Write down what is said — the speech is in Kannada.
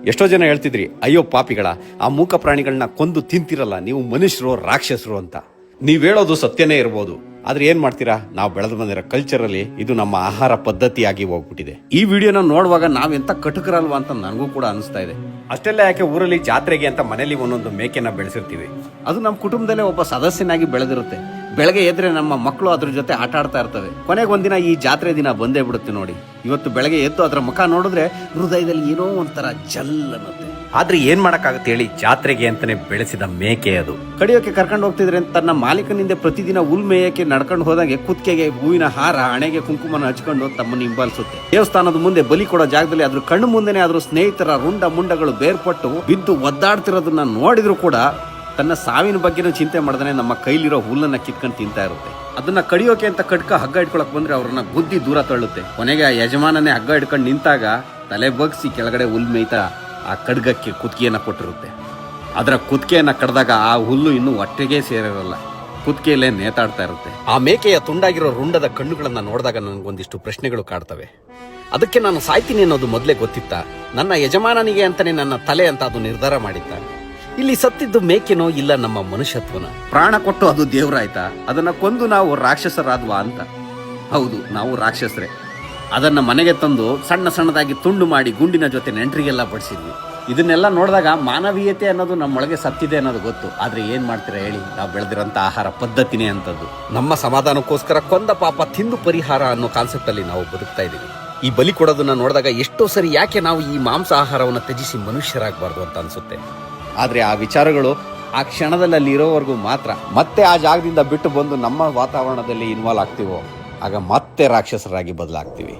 ಎಷ್ಟೋ ಜನ ಹೇಳ್ತಿದ್ರಿ, ಅಯ್ಯೋ ಪಾಪಿಗಳ, ಆ ಮೂಕ ಪ್ರಾಣಿಗಳನ್ನ ಕೊಂದು ತಿಂತಿರಲ್ಲ, ನೀವು ಮನುಷ್ಯರು ರಾಕ್ಷಸರು ಅಂತ. ನೀವ್ ಹೇಳೋದು ಸತ್ಯನೇ ಇರ್ಬೋದು, ಆದ್ರೆ ಏನ್ ಮಾಡ್ತೀರಾ, ನಾವು ಬೆಳೆದು ಬಂದಿರೋ ಕಲ್ಚರಲ್ಲಿ ಇದು ನಮ್ಮ ಆಹಾರ ಪದ್ಧತಿಯಾಗಿ ಹೋಗ್ಬಿಟ್ಟಿದೆ. ಈ ವಿಡಿಯೋನ ನೋಡುವಾಗ ನಾವೆಂತ ಕಟುಕರಲ್ವಾ ಅಂತ ನನಗೂ ಕೂಡ ಅನಿಸ್ತಾ ಇದೆ. ಅಷ್ಟೆಲ್ಲ ಯಾಕೆ, ಊರಲ್ಲಿ ಜಾತ್ರೆಗೆ ಅಂತ ಮನೇಲಿ ಒಂದೊಂದು ಮೇಕೆನ ಬೆಳೆಸಿರ್ತೀವಿ. ಅದು ನಮ್ಮ ಕುಟುಂಬದಲ್ಲೇ ಒಬ್ಬ ಸದಸ್ಯನಾಗಿ ಬೆಳೆದಿರುತ್ತೆ. ಬೆಳಗ್ಗೆ ಎದ್ರೆ ನಮ್ಮ ಮಕ್ಕಳು ಅದ್ರ ಜೊತೆ ಆಟ ಆಡ್ತಾ ಇರ್ತವೆ. ಕೊನೆಗೆ ಒಂದಿನ ಈ ಜಾತ್ರೆ ದಿನ ಬಂದೇ ಬಿಡುತ್ತೆ ನೋಡಿ. ಇವತ್ತು ಬೆಳಗ್ಗೆ ಎದ್ದು ಅದರ ಮುಖ ನೋಡಿದ್ರೆ ಹೃದಯದಲ್ಲಿ ಏನೋ ಒಂಥರ ಜಲ್ ಅನ್ನತ್ತೆ. ಆದ್ರೆ ಏನ್ ಮಾಡಕ್ಕಾಗತ್ತೆ ಹೇಳಿ, ಜಾತ್ರೆಗೆ ಅಂತಾನೆ ಬೆಳೆಸಿದ ಮೇಕೆ ಅದು. ಕಡಿಯೋಕೆ ಕರ್ಕೊಂಡು ಹೋಗ್ತಿದ್ರೆ ತನ್ನ ಮಾಲೀಕನಿಂದ ಪ್ರತಿದಿನ ಹುಲ್ ಮೇಯಕ್ಕೆ ನಡ್ಕೊಂಡು ಹೋದಾಗೆ ಕುತ್ತಿಗೆಗೆ ಹೂವಿನ ಹಾರ, ಹಣೆಗೆ ಕುಂಕುಮನ ಹಚ್ಕೊಂಡು ತಮ್ಮನ್ನು ಹಿಂಬಾಲಿಸುತ್ತೆ. ದೇವಸ್ಥಾನದ ಮುಂದೆ ಬಲಿ ಕೊಡೋ ಜಾಗದಲ್ಲಿ ಅದ್ರ ಕಣ್ಣು ಮುಂದೆನೆ ಅದ್ರ ಸ್ನೇಹಿತರ ರುಂಡ ಮುಂಡಗಳು ಬೇರ್ಪಟ್ಟು ಬಿದ್ದು ಒದ್ದಾಡ್ತಿರೋದನ್ನ ನೋಡಿದ್ರು ಕೂಡ ತನ್ನ ಸಾವಿನ ಬಗ್ಗೆನೂ ಚಿಂತೆ ಮಾಡದೇ ನಮ್ಮ ಕೈಲಿರೋ ಹುಲ್ಲನ್ನ ಕಿತ್ಕೊಂಡು ತಿಂತಾ ಇರುತ್ತೆ. ಅದನ್ನ ಕಡಿಯೋಕೆ ಅಂತ ಕಡ್ಕ ಹಗ್ಗ ಇಟ್ಕೊಳಕ್ ಬಂದ್ರೆ ಅವ್ರನ್ನ ಬುದ್ಧಿ ದೂರ ತಳ್ಳುತ್ತೆ. ಕೊನೆಗೆ ಆ ಯಜಮಾನನೇ ಹಗ್ಗ ಇಟ್ಕೊಂಡು ನಿಂತಾಗ ತಲೆ ಬಗ್ಸಿ ಕೆಳಗಡೆ ಹುಲ್ ಮೇಯ್ತಾ ಆ ಕಡ್ಗಕ್ಕೆ ಕುತ್ತಿಗೆಯನ್ನ ಕೊಟ್ಟಿರುತ್ತೆ. ಅದರ ಕುತ್ತಿಗೆಯನ್ನ ಕಡ್ದಾಗ ಆ ಹುಲ್ಲು ಇನ್ನೂ ಹೊಟ್ಟೆಗೆ ಸೇರಿರಲ್ಲ, ಕುತ್ತಿಗೆಯಲ್ಲೇ ನೇತಾಡ್ತಾ ಇರುತ್ತೆ. ಆ ಮೇಕೆಯ ತುಂಡಾಗಿರೋ ರುಂಡದ ಕಣ್ಣುಗಳನ್ನ ನೋಡಿದಾಗ ನನಗೊಂದಿಷ್ಟು ಪ್ರಶ್ನೆಗಳು ಕಾಡ್ತವೆ. ಅದಕ್ಕೆ ನಾನು ಸಾಯ್ತೀನಿ ಅನ್ನೋದು ಮೊದಲೇ ಗೊತ್ತಿತ್ತ? ನನ್ನ ಯಜಮಾನನಿಗೆ ಅಂತಾನೆ ನನ್ನ ತಲೆ ಅಂತ ಅದು ನಿರ್ಧಾರ ಮಾಡಿತ್ತ? ಇಲ್ಲಿ ಸತ್ತಿದ್ದು ಮೇಕೆನೋ ಇಲ್ಲ ನಮ್ಮ ಮನುಷ್ಯತ್ವನ? ಪ್ರಾಣ ಕೊಟ್ಟು ಅದು ದೇವ್ರಾಯ್ತಾ? ಅದನ್ನ ಕೊಂದು ನಾವು ರಾಕ್ಷಸರಾದ್ವಾ ಅಂತ? ಹೌದು, ನಾವು ರಾಕ್ಷಸರೇ. ಅದನ್ನ ಮನೆಗೆ ತಂದು ಸಣ್ಣ ಸಣ್ಣದಾಗಿ ತುಂಡು ಮಾಡಿ ಗುಂಡಿನ ಜೊತೆ ನೆಂಟರಿಗೆಲ್ಲ ಬಡಿಸಿದ್ವಿ. ಇದನ್ನೆಲ್ಲ ನೋಡಿದಾಗ ಮಾನವೀಯತೆ ಅನ್ನೋದು ನಮ್ಮೊಳಗೆ ಸತ್ತಿದೆ ಅನ್ನೋದು ಗೊತ್ತು. ಆದ್ರೆ ಏನ್ ಮಾಡ್ತೀರಾ ಹೇಳಿ, ನಾವು ಬೆಳೆದಿರೋಂಥ ಆಹಾರ ಪದ್ಧತಿನೇ ಅಂತದ್ದು. ನಮ್ಮ ಸಮಾಧಾನಕ್ಕೋಸ್ಕರ ಕೊಂದ ಪಾಪ ತಿಂದು ಪರಿಹಾರ ಅನ್ನೋ ಕಾನ್ಸೆಪ್ಟ್ ಅಲ್ಲಿ ನಾವು ಬದುಕ್ತಾ ಇದೀವಿ. ಈ ಬಲಿ ಕೊಡೋದನ್ನ ನೋಡಿದಾಗ ಎಷ್ಟೋ ಸರಿ ಯಾಕೆ ನಾವು ಈ ಮಾಂಸ ಆಹಾರವನ್ನು ತ್ಯಜಿಸಿ ಮನುಷ್ಯರಾಗಬಾರ್ದು ಅಂತ ಅನ್ಸುತ್ತೆ. ಆದ್ರೆ ಆ ವಿಚಾರಗಳು ಆ ಕ್ಷಣದಲ್ಲಿ ಅಲ್ಲಿ ಇರೋವರೆಗೂ ಮಾತ್ರ. ಮತ್ತೆ ಆ ಜಾಗದಿಂದ ಬಿಟ್ಟು ಬಂದು ನಮ್ಮ ವಾತಾವರಣದಲ್ಲಿ ಇನ್ವಾಲ್ವ್ ಆಗ್ತೀವೋ ಆಗ ಮತ್ತೆ ರಾಕ್ಷಸರಾಗಿ ಬದಲಾಗ್ತೀವಿ.